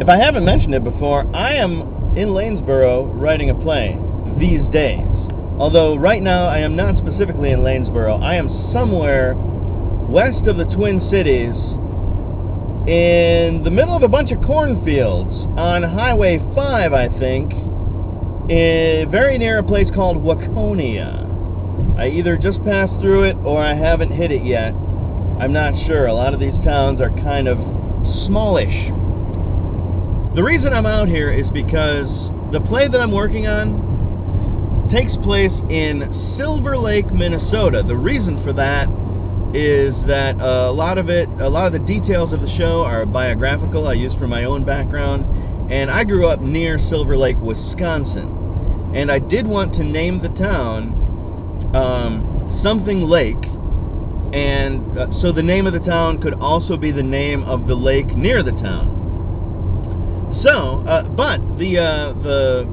If I haven't mentioned it before, I am in Lanesboro writing a play these days. Although right now I am not specifically in Lanesboro. I am somewhere west of the Twin Cities in the middle of a bunch of cornfields on Highway 5, I think, very near a place called Waconia. I either just passed through it or I haven't hit it yet. I'm not sure. A lot of these towns are kind of smallish. The reason I'm out here is because the play that I'm working on takes place in Silver Lake, Minnesota. The reason for that is that a lot of the details of the show are biographical. I use for my own background, and I grew up near Silver Lake, Wisconsin, and I did want to name the town something Lake, and so the name of the town could also be the name of the lake near the town. So, but the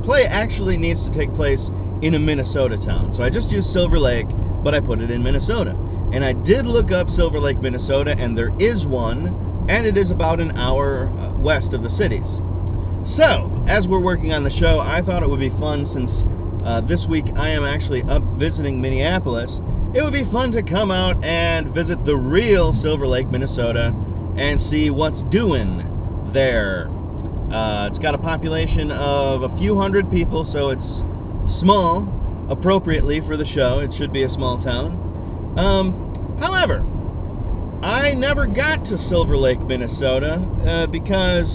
play actually needs to take place in a Minnesota town. So I just used Silver Lake, but I put it in Minnesota. And I did look up Silver Lake, Minnesota, and there is one, and it is about an hour west of the cities. So, as we're working on the show, I thought it would be fun, since this week I am actually up visiting Minneapolis, it would be fun to come out and visit the real Silver Lake, Minnesota, and see what's doing there. It's got a population of a few hundred people, so it's small, appropriately for the show. It should be a small town. However, I never got to Silver Lake, Minnesota, because,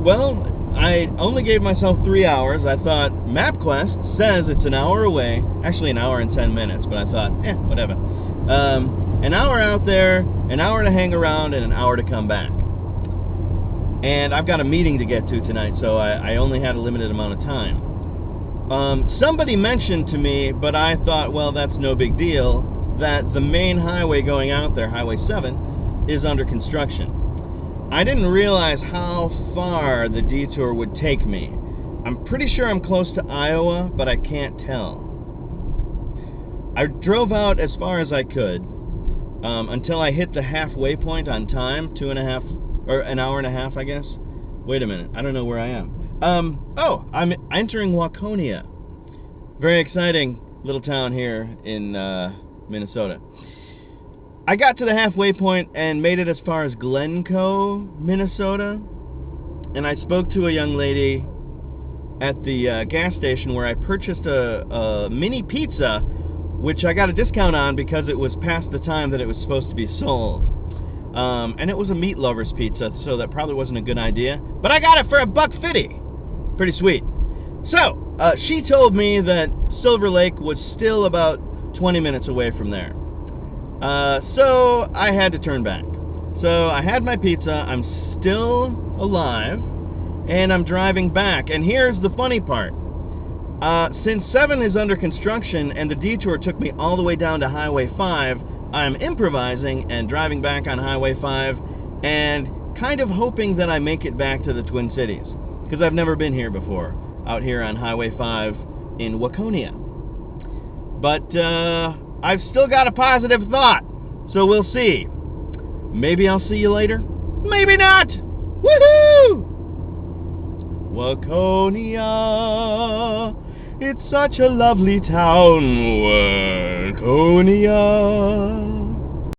well, I only gave myself 3 hours. I thought, MapQuest says it's an hour away. Actually, an hour and 10 minutes, but I thought, whatever. An hour out there, an hour to hang around, and an hour to come back. And I've got a meeting to get to tonight, so I only had a limited amount of time. Somebody mentioned to me, but I thought, well, that's no big deal, that the main highway going out there, Highway 7, is under construction. I didn't realize how far the detour would take me. I'm pretty sure I'm close to Iowa, but I can't tell. I drove out as far as I could, until I hit the halfway point on time, 2.5, or an hour and a half, I guess. Wait a minute, I don't know where I am. Oh, I'm entering Waconia. Very exciting little town here in Minnesota. I got to the halfway point and made it as far as Glencoe, Minnesota. And I spoke to a young lady at the gas station where I purchased a mini pizza, which I got a discount on because it was past the time that it was supposed to be sold. And it was a meat lover's pizza, so that probably wasn't a good idea. But I got it for $1.50. Pretty sweet. So, she told me that Silver Lake was still about 20 minutes away from there. So I had to turn back. So I had my pizza, I'm still alive, and I'm driving back. And here's the funny part. Since 7 is under construction and the detour took me all the way down to Highway 5, I'm improvising and driving back on Highway 5 and kind of hoping that I make it back to the Twin Cities, because I've never been here before, out here on Highway 5 in Waconia. But I've still got a positive thought, so we'll see. Maybe I'll see you later. Maybe not. Woohoo! Waconia, it's such a lovely town, Waconia.